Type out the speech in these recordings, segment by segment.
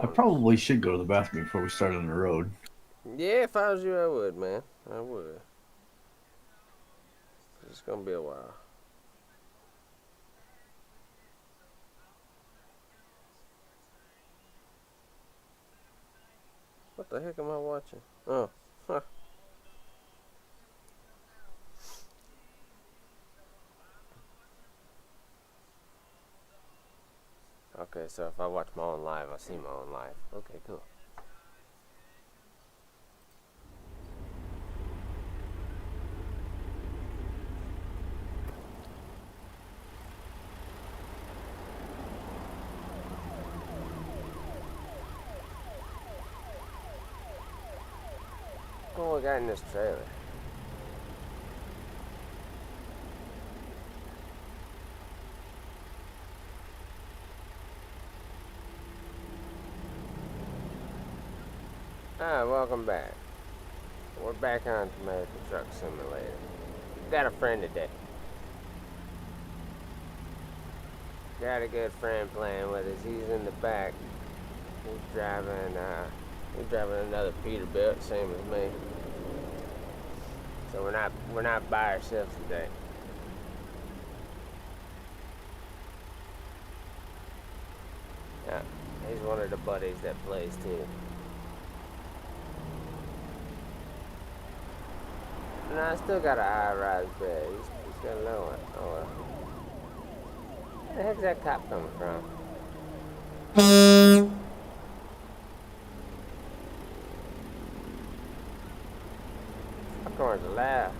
I probably should go to the bathroom before we start on the road. Yeah, if I was you, I would, man. I would. It's gonna be a while. What the heck am I watching? Oh, huh. Okay, so if I watch my own live, I see my own live. Okay, cool. What we got in this trailer? Ah, welcome back. We're back on American Truck Simulator. Got a friend today. Got a good friend playing with us. He's in the back. He's driving another Peterbilt, same as me. So we're not by ourselves today. Yeah, he's one of the buddies that plays too. And I still got a high rise bed. He's got a low one. Oh well. Where the heck's that cop coming from? Popcorn's loud.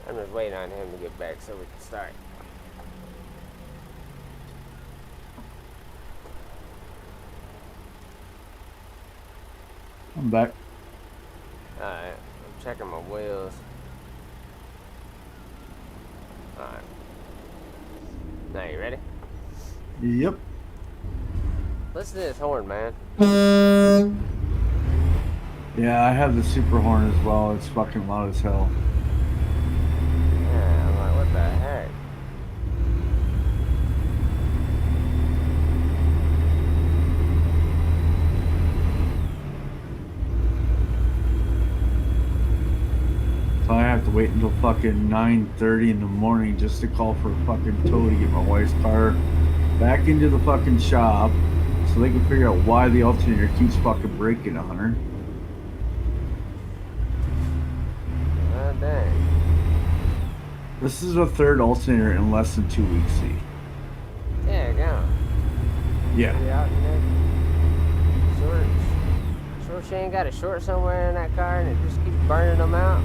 I'm just waiting on him to get back so we can start. I'm back. Alright, I'm checking my wheels. Alright. Now you ready? Yep. Listen to this horn, man. Yeah, I have the super horn as well. It's fucking loud as hell. Yeah, I'm like, what the heck? So I have to wait until fucking 9:30 in the morning just to call for a fucking tow to get my wife's car back into the fucking shop so they can figure out why the alternator keeps fucking breaking on her. Oh, dang. This is the third alternator in less than 2 weeks, see? Yeah, go. Yeah. Pretty out in there. Sure she ain't got a short somewhere in that car and it just keeps burning them out?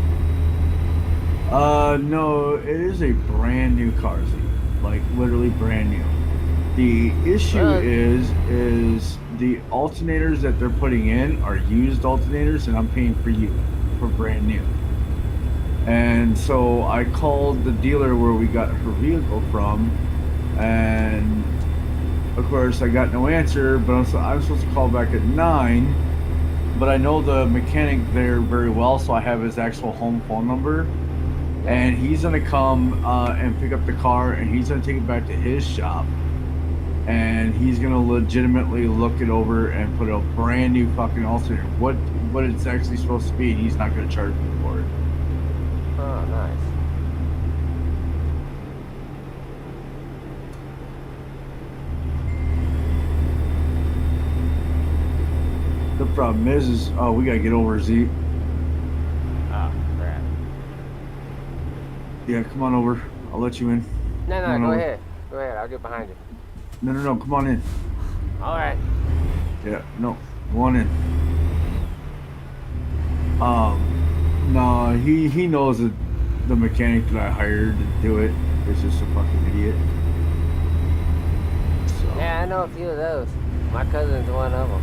No, it is a brand new car, Z. Like, literally brand new. The issue Well, is the alternators that they're putting in are used alternators, and I'm paying for brand new. And so I called the dealer where we got her vehicle from, and of course I got no answer. But I'm supposed to call back at 9. But I know the mechanic there very well, so I have his actual home phone number. yeah. And he's gonna come and pick up the car, and he's gonna take it back to his shop, and he's gonna legitimately look it over and put a brand new fucking alternator. What it's actually supposed to be, and he's not gonna charge me for it. Oh, nice. The problem is we gotta get over Z. Oh, crap. Yeah, come on over. I'll let you in. No, Come no, on go over. ahead. Go ahead. I'll get behind you. No, come on in. All right. Yeah, no, go on in. No, he knows that the mechanic that I hired to do it is just a fucking idiot. So. Yeah, I know a few of those. My cousin's one of them.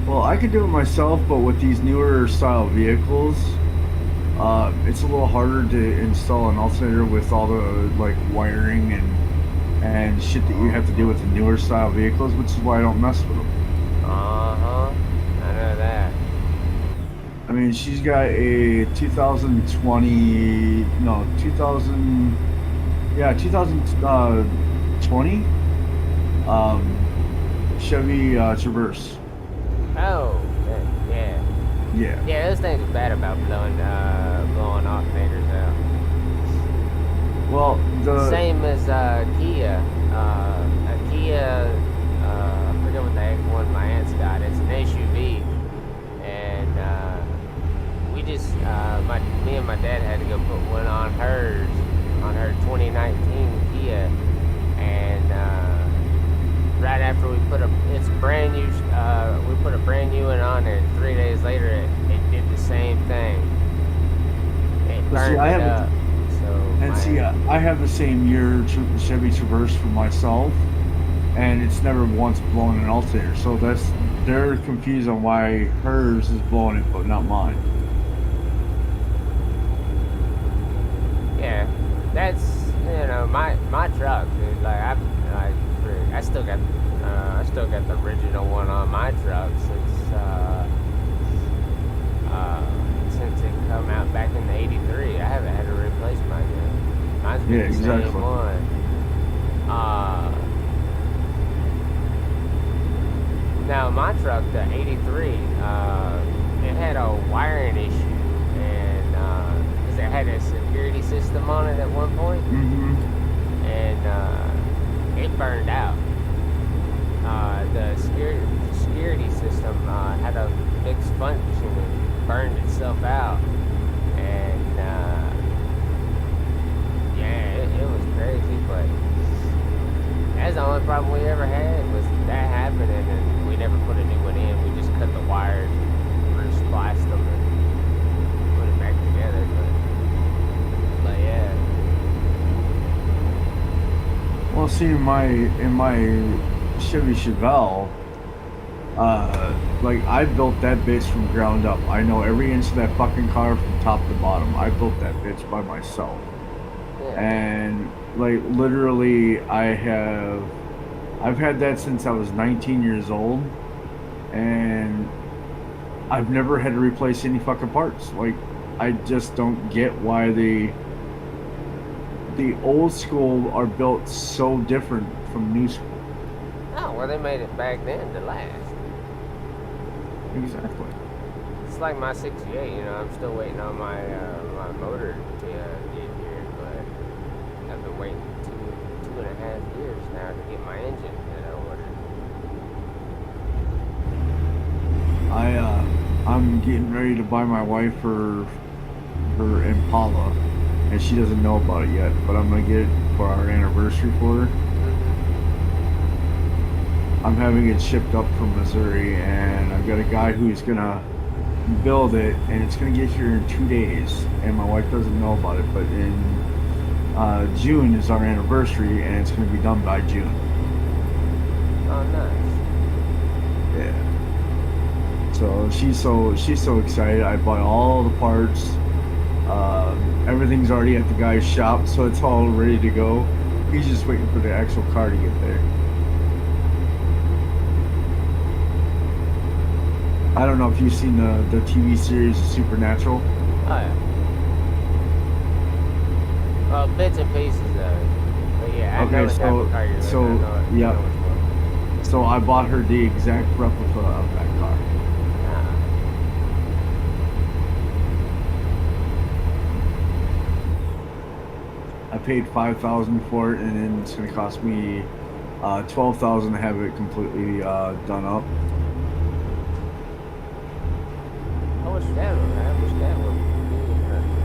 Well, I could do it myself, but with these newer style vehicles, it's a little harder to install an alternator with all the like wiring and shit that you have to do with the newer style vehicles, which is why I don't mess with them. Uh-huh. I know that. I mean, she's got a 2020, no, 2000, yeah, 2020 Chevy Traverse. Oh, yeah. Yeah. Yeah, those things are bad about blowing alternators out. Well, the Same as Kia. A Kia, I forget what the heck one my aunt's got. It's an SUV, and me and my dad had to go put one on hers, on her 2019 Kia, and right after it's brand new. We put a brand new one on, and 3 days later, it did the same thing. It but see, burned it up. So I have the same year Chevy Traverse for myself, and it's never once blown an alternator. So they're confused on why hers is blowing it, but not mine. yeah, that's my truck, dude. I still got the original one on my truck since it come out back in the '83. I haven't had to replace mine yet. Mine's been Yeah, the exactly. same one. Now my truck, the '83, it had a wiring issue, and because it had a security system on it at one point, and it burned out. The security system had a fixed function and burned itself out, and yeah, it was crazy. But that's the only problem we ever had was that happening, and we never put a new one in. We just cut the wires, and spliced them, and put it back together. But yeah. Well, see, in my Chevy Chevelle, like I built that bitch from ground up. I know every inch of that fucking car from top to bottom. I built that bitch by myself. Yeah. And like literally I've had that since I was 19 years old, and I've never had to replace any fucking parts. Like I just don't get why the old school are built so different from new school. Oh, well, they made it back then to last. Exactly. It's like my '68. I'm still waiting on my motor to get here, but I've been waiting two and a half years now to get my engine that I ordered. I'm getting ready to buy my wife her Impala, and she doesn't know about it yet. But I'm gonna get it for our anniversary for her. I'm having it shipped up from Missouri, and I've got a guy who's gonna build it, and it's gonna get here in 2 days. And my wife doesn't know about it, but in June is our anniversary, and it's gonna be done by June. Oh, nice. Yeah. So she's so excited. I bought all the parts. Everything's already at the guy's shop, so it's all ready to go. He's just waiting for the actual car to get there. I don't know if you've seen the TV series Supernatural. Oh, yeah. Well, bits and pieces of it. But yeah, I know the type of car you're looking at. Yeah. So I bought her the exact replica of that car. I paid $5,000 for it, and then it's gonna cost me $12,000 to have it completely done up. I wish that would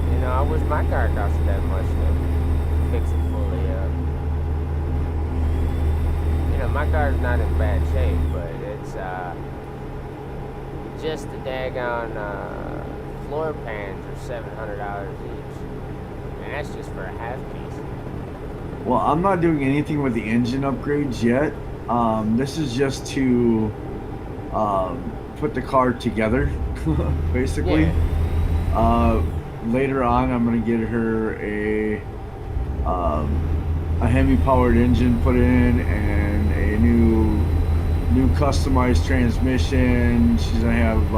be. I wish my car costed that much to fix it fully up. My car's not in bad shape, but it's just the daggone floor pans are $700 each, and that's just for a half piece. Well, I'm not doing anything with the engine upgrades yet. This is just to put the car together, basically. Yeah. Later on, I'm gonna get her a Hemi-powered engine put in, and a new customized transmission. She's gonna have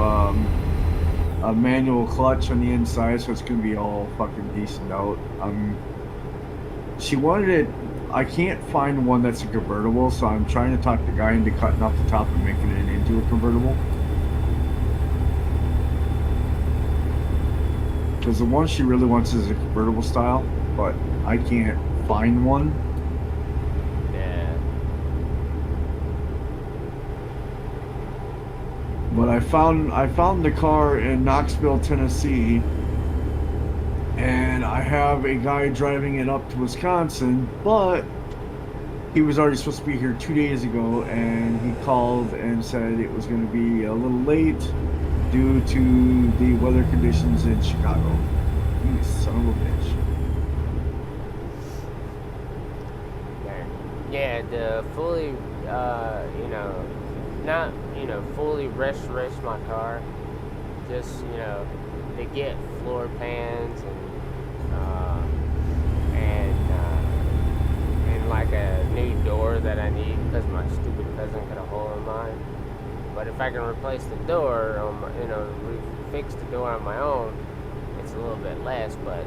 a manual clutch on the inside, so it's gonna be all fucking decent out. She wanted it I can't find one that's a convertible, so I'm trying to talk the guy into cutting off the top and making it into a convertible. Because the one she really wants is a convertible style, but I can't find one. Yeah. But I found the car in Knoxville, Tennessee, and I have a guy driving it up to Wisconsin, but he was already supposed to be here 2 days ago, and he called and said it was going to be a little late due to the weather conditions in Chicago. You son of a bitch. Yeah, the fully, not, fully rest my car. Just, to get floor pans and like a new door that I need because my stupid cousin cut a hole in mine. But if I can replace the door on my, fix the door on my own, it's a little bit less. But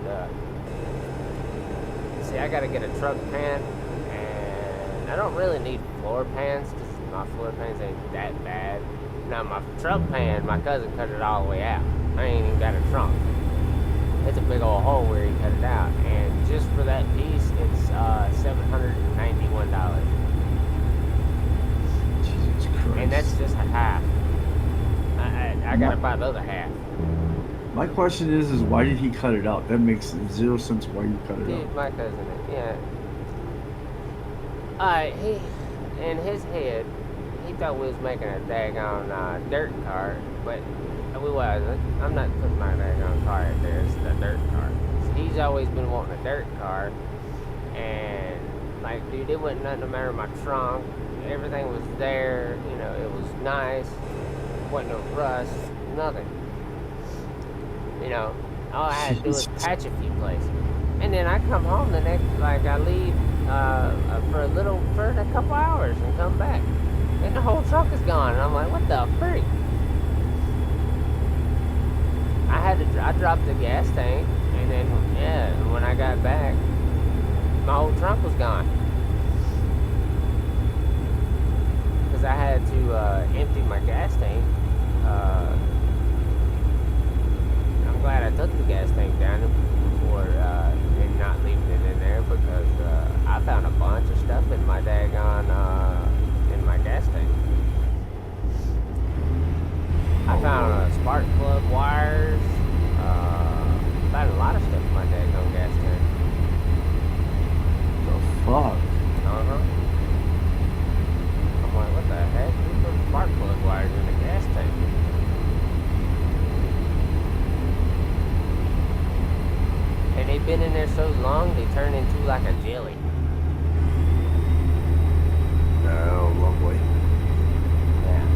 see, I gotta get a truck pan, and I don't really need floor pans because my floor pans ain't that bad. Now my truck pan, my cousin cut it all the way out. I ain't even got a trunk. It's a big old hole where he cut it out, and just for that piece, it's $791. Jesus Christ. And that's just a half. I gotta buy the other half. My question is why did he cut it out? That makes zero sense why you cut it Dude, out. my cousin, yeah. He, in his head, he thought we was making a daggone dirt cart, but we wasn't. I'm not putting my daggone car out there. It's the dirt car. So he's always been wanting a dirt car, and like, dude, it wasn't nothing to matter my trunk. Everything was there. It was nice. Wasn't no rust. Nothing. All I had to do was patch a few places, and then I come home the next, like I leave for a couple hours and come back, and the whole truck is gone, and I'm like, what the freak? I dropped the gas tank, and then when I got back, my whole trunk was gone, because I had to empty my gas tank. I'm glad I took the gas tank down before and not leaving it in there, because I found a bunch of stuff in my daggone in my gas tank. I found spark plug wires. Found a lot of stuff in my daggone gas tank. The fuck? I'm like, what the heck? Who put spark plug wires in the gas tank? And they've been in there so long, they turn into like a jelly. Oh, lovely. Yeah.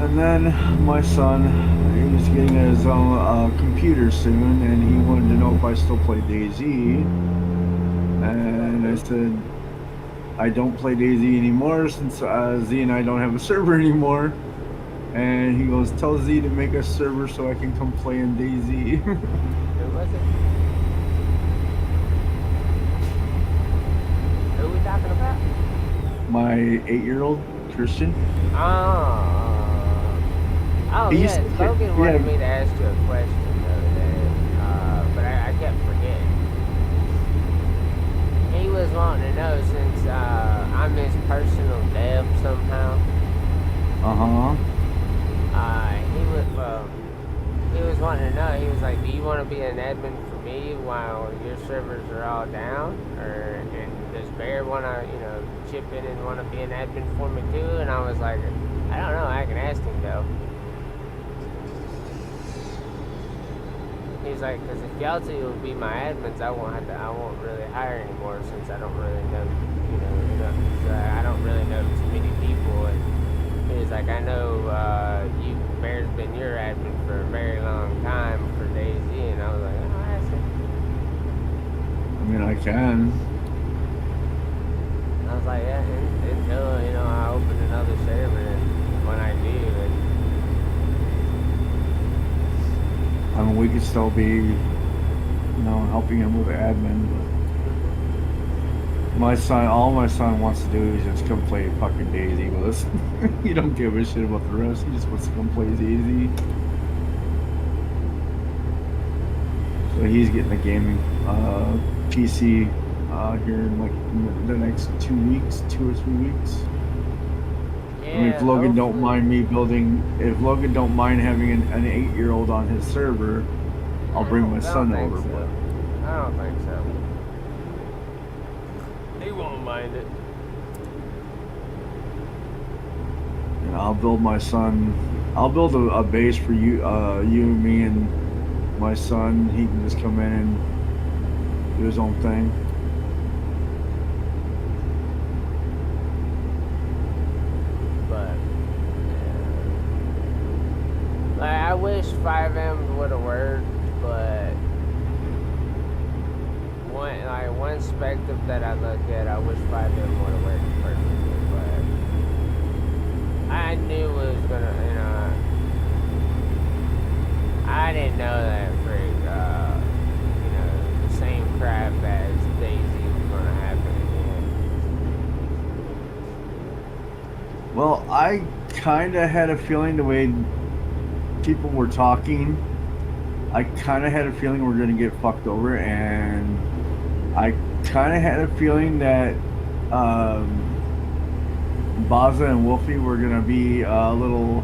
And then my son, he was getting his own computer soon, and he wanted to know if I still play DayZ. And I said, I don't play DayZ anymore since Z and I don't have a server anymore. And he goes, tell Z to make a server so I can come play in DayZ. Who was it? Who are we talking about? My 8-year-old Christian. Oh, He used yeah, to- Logan wanted yeah. me to ask you a question the other day, but I kept forgetting. He was wanting to know, since I'm his personal dev somehow, he was wanting to know, he was like, do you want to be an admin for me while your servers are all down? And does Bear want to, chip in and want to be an admin for me too? And I was like, I don't know, I can ask him though. He's like, because if y'all two will be my admins, I won't really hire anymore, since I don't really know, I don't really know too many people. And he was like, I know Bear's been your admin for a very long time for DayZ, and I was like, oh, ask him. I mean, I can. I was like, yeah, until I open another server, and when I do, and I mean, we could still be, helping him with admin. But all my son wants to do is just come play fucking Daisy with us. He don't give a shit about the rest. He just wants to come play Daisy. So he's getting a gaming PC here in like the next 2 weeks, 2 or 3 weeks. Yeah, I mean, if Logan don't hopefully. mind if Logan don't mind having an 8-year-old on his server, I'll bring my son I don't over. think so. But I don't think so. He won't mind it. I'll build a base for you, me, and my son. He can just come in and do his own thing. But yeah. Like, I wish 5M would have worked, but one perspective that I look at, I wish 5M would have worked perfectly, but I knew it was gonna, I didn't know that the same crap as Daisy was gonna happen again. Well, I kind of had a feeling the way people were talking, I kind of had a feeling we're going to get fucked over, and I kind of had a feeling that Baza and Wolfie were going to be little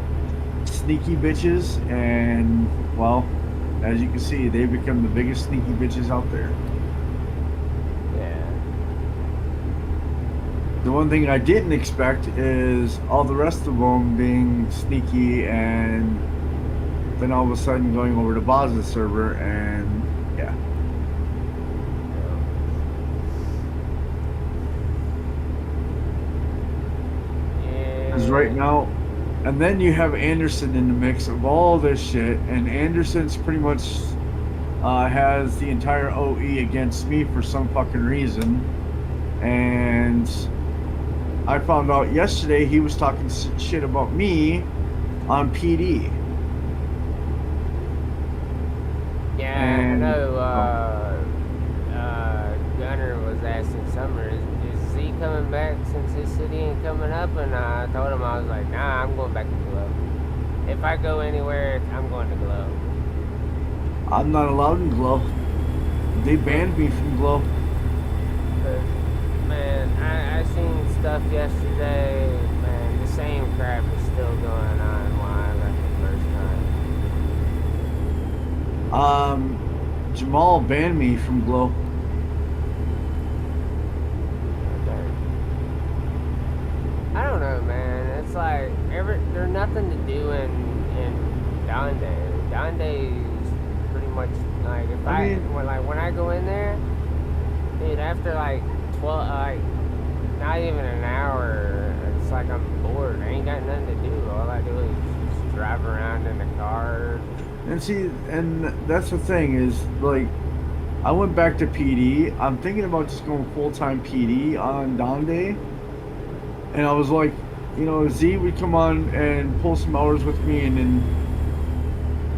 sneaky bitches, and, well, as you can see, they've become the biggest sneaky bitches out there. Yeah. The one thing I didn't expect is all the rest of them being sneaky and then all of a sudden going over to Baza's server, and yeah. Because right now, and then you have Anderson in the mix of all this shit, and Anderson's pretty much has the entire OE against me for some fucking reason, and I found out yesterday he was talking shit about me on PD. Yeah, And, I know. Gunner was asking Summer, is Z coming back since his city ain't coming up? And I told him, I was like, nah, I'm going back to Glow. If I go anywhere, I'm going to Glow. I'm not allowed in Glow. They banned me from Glow. Man, I seen stuff yesterday. Man, the same crap is still going on while I left the first time. Jamal banned me from Glow. Okay. I don't know, man. It's like there's nothing to do in Donde. Donde's pretty much like when I go in there, dude. After like 12, not even an hour, it's like I'm bored. I ain't got nothing to do. All I do is just drive around in the car. And see, and that's the thing is, like, I went back to PD. I'm thinking about just going full-time PD on Donde. And I was like, Z would come on and pull some hours with me, and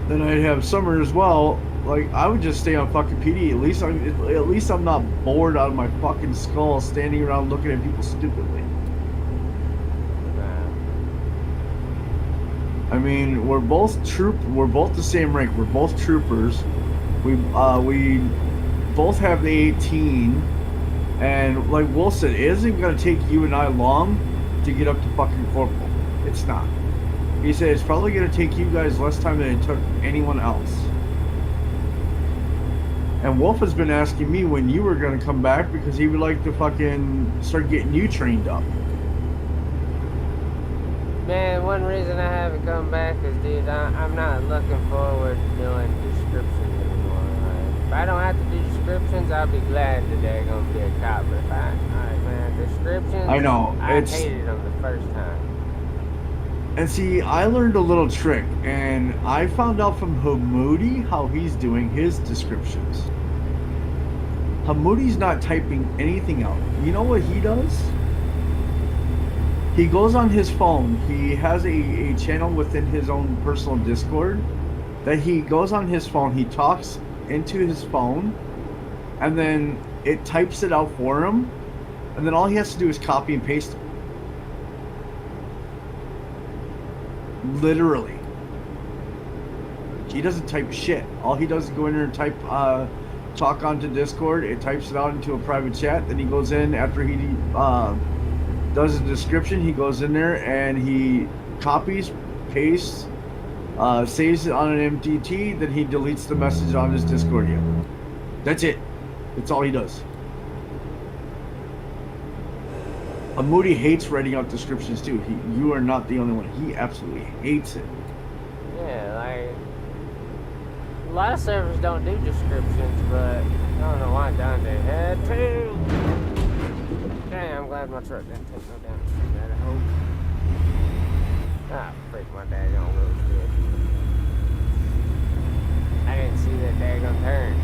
then I'd have Summer as well. Like, I would just stay on fucking PD. At least I'm not bored out of my fucking skull standing around looking at people stupidly. I mean, we're both the same rank. We're both troopers. We both have the 18, and like Wolf said, it isn't gonna take you and I long to get up to fucking corporal. It's not. He said it's probably gonna take you guys less time than it took anyone else. And Wolf has been asking me when you were gonna come back because he would like to fucking start getting you trained up. Man, one reason I haven't come back is, dude, I'm not looking forward to doing descriptions anymore. Like, if I don't have to do descriptions, I'll be glad that they're gonna be a cop. But if descriptions, I know, I hated them the first time. And see, I learned a little trick, and I found out from Hamoudi how he's doing his descriptions. Hamoudi's not typing anything out. You know what he does? He goes on his phone. He has a channel within his own personal Discord, that he goes on his phone, he talks into his phone, and then it types it out for him, and then all he has to do is copy and paste it. Literally. He doesn't type shit. All he does is go in there and type, talk onto Discord. It types it out into a private chat. Then he goes in after he does a description. He goes in there and he copies, pastes, saves it on an MTT. Then he deletes the message on his Discord again. That's it. That's all he does. Moody hates writing out descriptions too. You are not the only one. He absolutely hates it. Yeah, like a lot of servers don't do descriptions, but I don't know why Dante had to. Dang, I'm glad my truck didn't take no damage from that. I hope. Ah, freak, my daggone wheels did. I didn't see that daggone turn.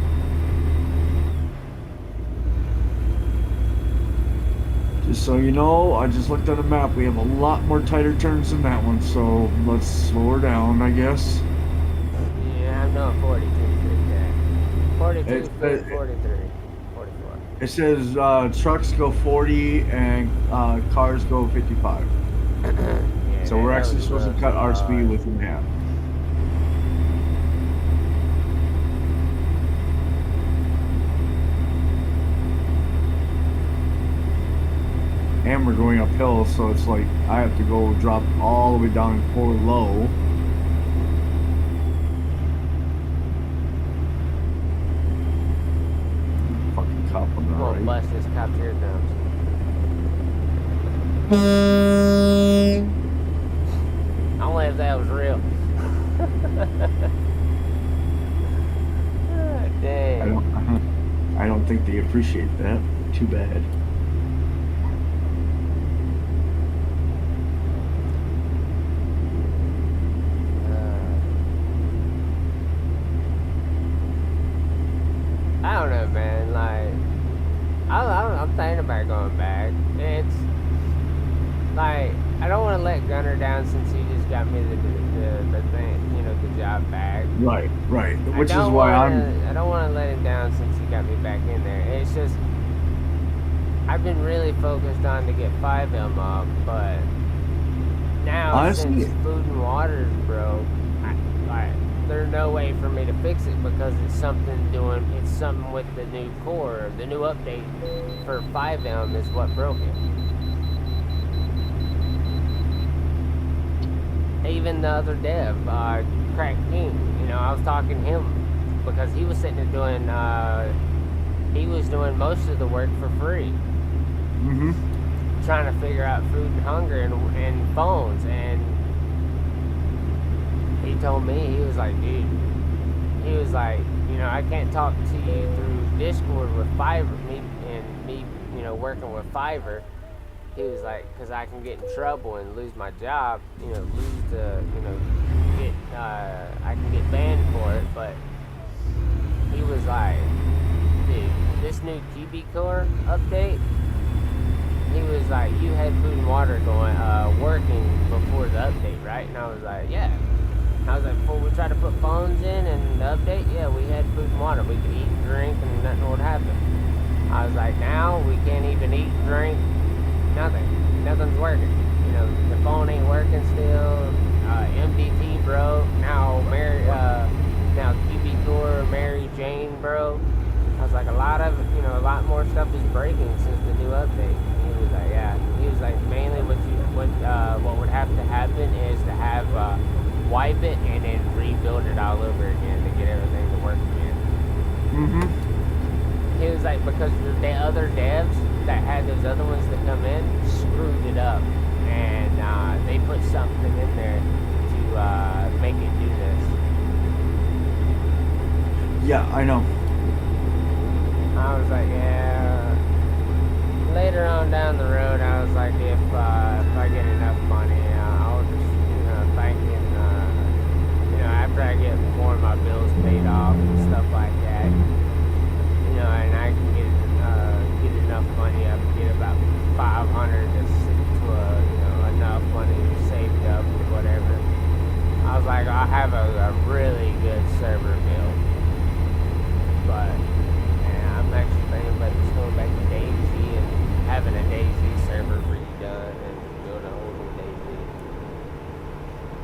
Just so you know, I just looked at a map. We have a lot more tighter turns than that one, so let's slow her down, I guess. Yeah, I'm doing 42 feet there. 42 It's, feet, 43, 44. It says trucks go 40 and cars go 55. Yeah, So we're that actually was supposed to rough. cut our speed within half. And we're going uphill, so it's like I have to go drop all the way down and pour low. Fucking cop on the I'm gonna right. bust this cop's eardrums. I wonder if that was real. Ah, dang. I don't think they appreciate that. Too bad. I don't know, man. Like, I'm thinking about going back. It's like I don't want to let Gunner down since he just got me the thing, you know, the job back. Right, right. Which is I don't why want to let him down since he got me back in there. It's just I've been really focused on to get 5M up, but now Honestly, since food and water is broke, there's no way for me to fix it because it's something with the new core, the new update for 5M is what broke it. Even the other dev, Crack King, you know, I was talking to him because he was sitting there doing, he was doing most of the work for free. mm-hmm. Trying to figure out food and hunger and phones, and he told me, he was like, dude, he was like, you know, I can't talk to you through Discord with Fiverr, me, you know, working with Fiverr. He was like, because I can get in trouble and lose my job, you know, I can get banned for it, but he was like, dude, this new QB Core update, he was like, you had food and water going, working before the update, right? And I was like, yeah. I was like, before we tried to put phones in and the update, yeah, we had food and water. We could eat and drink and nothing would happen. I was like, now we can't even eat, drink, nothing. Nothing's working. You know, the phone ain't working still. MDT broke. Now QB Core, Mary Jane broke. I was like, a lot more stuff is breaking since the new update. He was like, yeah. He was like, mainly what would have to happen is to have wipe it and then rebuild it all over again to get everything to work again. Mm-hmm. He was like, because the other devs that had those other ones that come in screwed it up, and they put something in there to make it do this. Yeah, I know. I was like, yeah. Later on down the road, I was like, if I get enough money, I'll just, you know, after I get more of my bills paid off and stuff like that, you know, and I can get enough money up, get about 500 to enough money saved up or whatever. I was like, I'll have a really good server built. But I'm actually thinking about just going back to DayZ and having a DayZ server redone and build a whole new DayZ.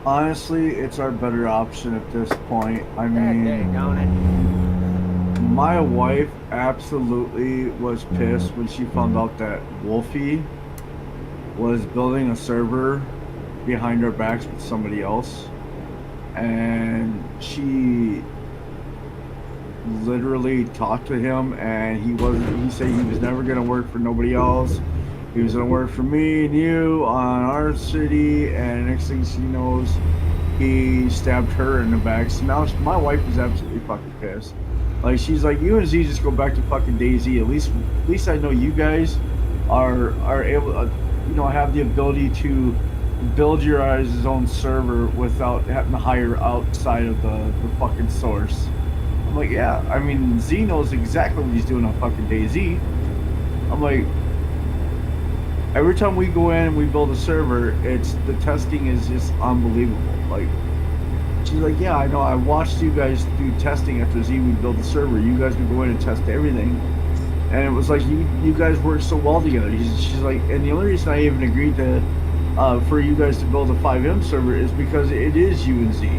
Honestly, it's our better option at this point. I God mean, dang on it. my wife absolutely was pissed when she found out that Wolfie was building a server behind our backs with somebody else. And she literally talked to him, and he said he was never going to work for nobody else. He was going to work for me and you on our city, and next thing she knows, he stabbed her in the back. So now my wife is absolutely fucking pissed. Like, she's like, you and Z just go back to fucking DayZ. At least I know you guys are able to, have the ability to build your guys' own server without having to hire outside of the fucking source. I'm like, yeah, I mean, Z knows exactly what he's doing on fucking DayZ. I'm like, every time we go in and we build a server, the testing is just unbelievable. Like, she's like, yeah, I know, I watched you guys do testing after Z would build the server. You guys would go in and test everything. And it was like, you guys work so well together. She's like, and the only reason I even agreed to, for you guys to build a 5M server is because it is you and Z.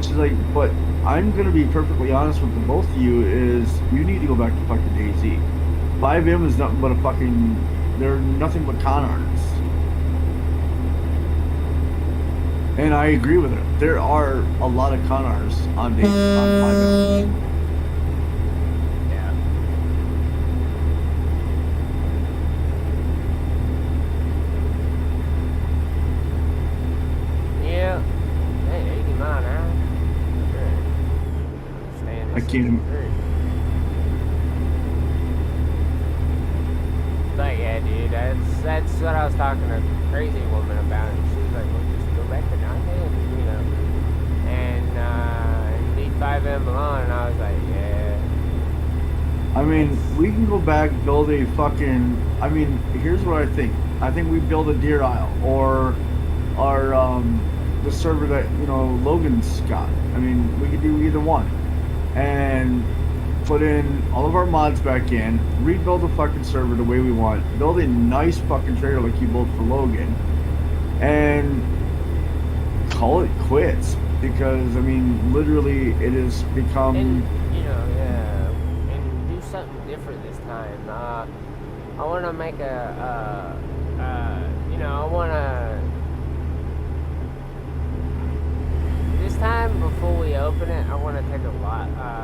She's like, but I'm going to be perfectly honest with the both of you is you need to go back to fucking DayZ. 5M is nothing but they're nothing but con artists. And I agree with her. There are a lot of con artists on 5M. I can't. But yeah, dude, that's what I was talking to a crazy woman about. And she was like, well, just go back to Dante and leave 5M alone. And I was like, yeah. I mean, we can go back, build a fucking. I mean, here's what I think. I think we build a Deer Isle or the server that Logan's got. I mean, we could do either one. And put in all of our mods back in, rebuild the fucking server the way we want, build a nice fucking trader like you built for Logan, and call it quits. Because, I mean, literally, it has become... And, and do something different this time. I want to make I want to... This time, before we open it, I want to take a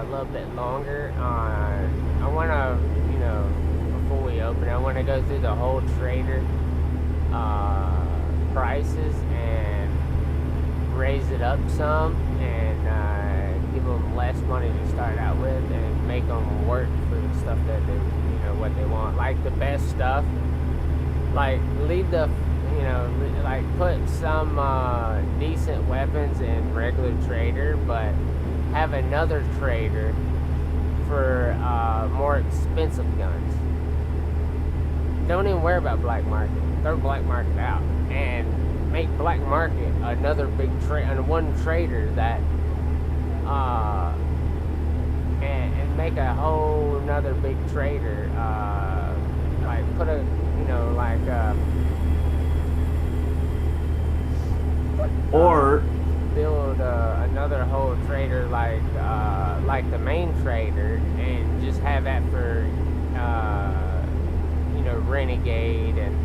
little bit longer. I want to, before we open it, I want to go through the whole trader prices and raise it up some and give them less money to start out with and make them work for the stuff that they, what they want. Like the best stuff, like leave the like put some decent weapons in regular trader, but have another trader for more expensive guns. Don't even worry about black market. Throw black market out and make black market another big one trader that and make a whole another big trader. Like put a or build another whole trader like the main trader and just have that for Renegade and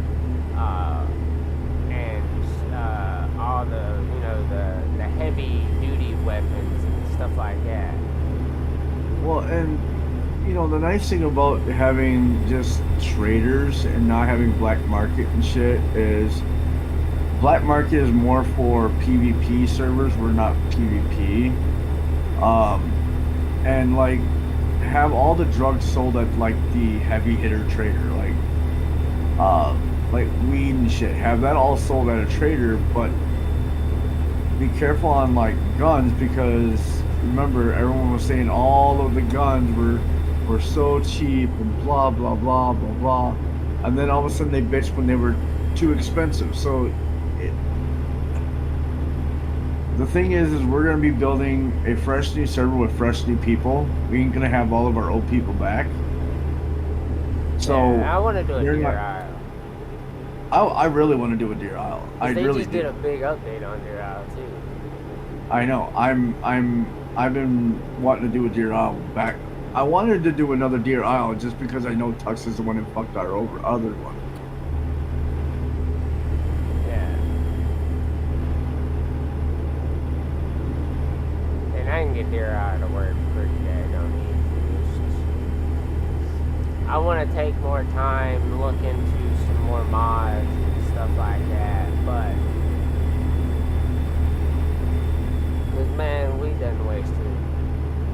all the heavy duty weapons and stuff like that. Well, and the nice thing about having just traders and not having black market and shit is black market is more for PvP servers. We're not PvP. And like have all the drugs sold at like the heavy hitter trader, like weed and shit. Have that all sold at a trader, but be careful on like guns because remember everyone was saying all of the guns were so cheap and blah blah blah blah blah, and then all of a sudden they bitched when they were too expensive. So the thing is we're gonna be building a fresh new server with fresh new people. We ain't gonna have all of our old people back. So yeah, I want to do a they're Deer not. Isle. I really want to do a Deer Isle. I They really just did do. a big update on Deer Isle too. I know. I've been wanting to do a Deer Isle back. I wanted to do another Deer Isle just because I know Tux is the one who fucked our other one. Yeah. And I can get Deer Isle to work pretty daggone easy. It's just, I want to take more time, look into some more mods and stuff like that, but because man, we done wasted,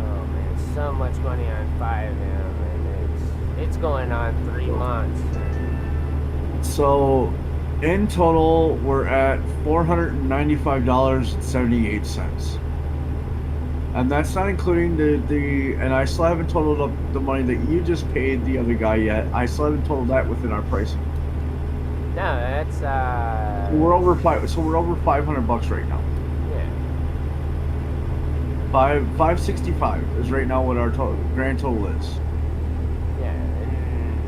oh man, so much money on 5M, and it's going on 3 months. So, in total, we're at $495.78, and that's not including the. And I still haven't totaled up the money that you just paid the other guy yet. I still haven't totaled that within our pricing. No, that's We're over five. So we're over $500 right now. yeah. 565 is right now what our grand total is. Yeah, and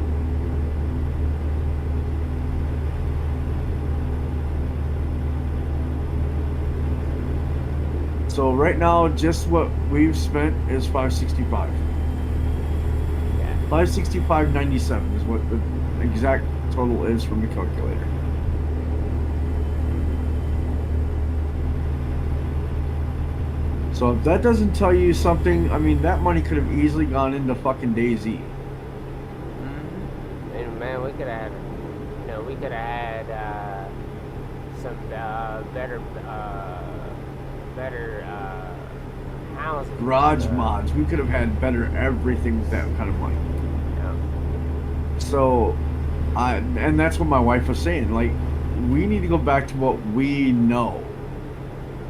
So right now, just what we've spent is 565. yeah. 565.97 is what the exact total is from the calculator. So if that doesn't tell you something, I mean, that money could have easily gone into fucking DayZ. And man, we could have, we could have had some better houses. Garage mods. We could have had better everything with that kind of money. Yeah. So, and that's what my wife was saying. Like, we need to go back to what we know.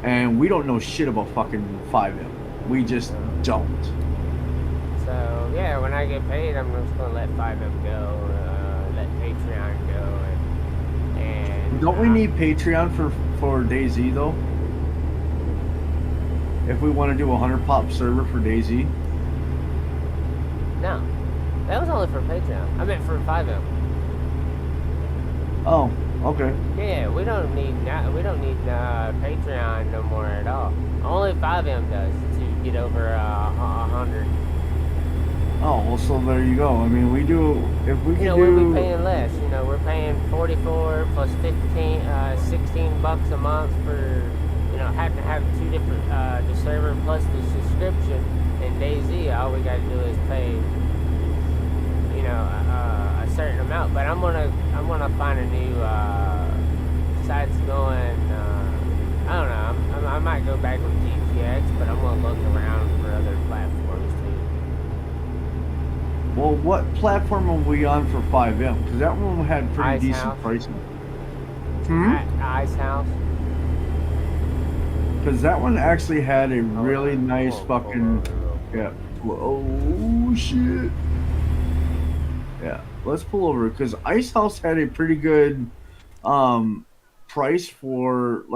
And we don't know shit about fucking 5M. We just don't. So yeah, when I get paid, I'm just gonna let 5M go, let Patreon go, and Don't we need Patreon for DayZ though? If we want to do a 100 pop server for DayZ? No, that was only for Patreon. I meant for 5M. Oh, okay. Yeah, we don't need Patreon no more at all. Only 5M does to get over 100. Oh, well, so there you go. I mean, we do, if we can We'll do... be paying less. We're paying 44 plus 15, 16 bucks a month for, having to have two different, the server plus the subscription. In DayZ, all we gotta do is pay, a certain amount. But I'm gonna find a new, besides going, I don't know, I might go back with GTX, but I'm gonna look around for other platforms too. Well, what platform are we on for 5M? Because that one had pretty Ice decent House. pricing. Hmm? Ice House. Because that one actually had a really nice fucking... Yeah. Oh, shit. Yeah. Let's pull over, because Ice House had a pretty good price for...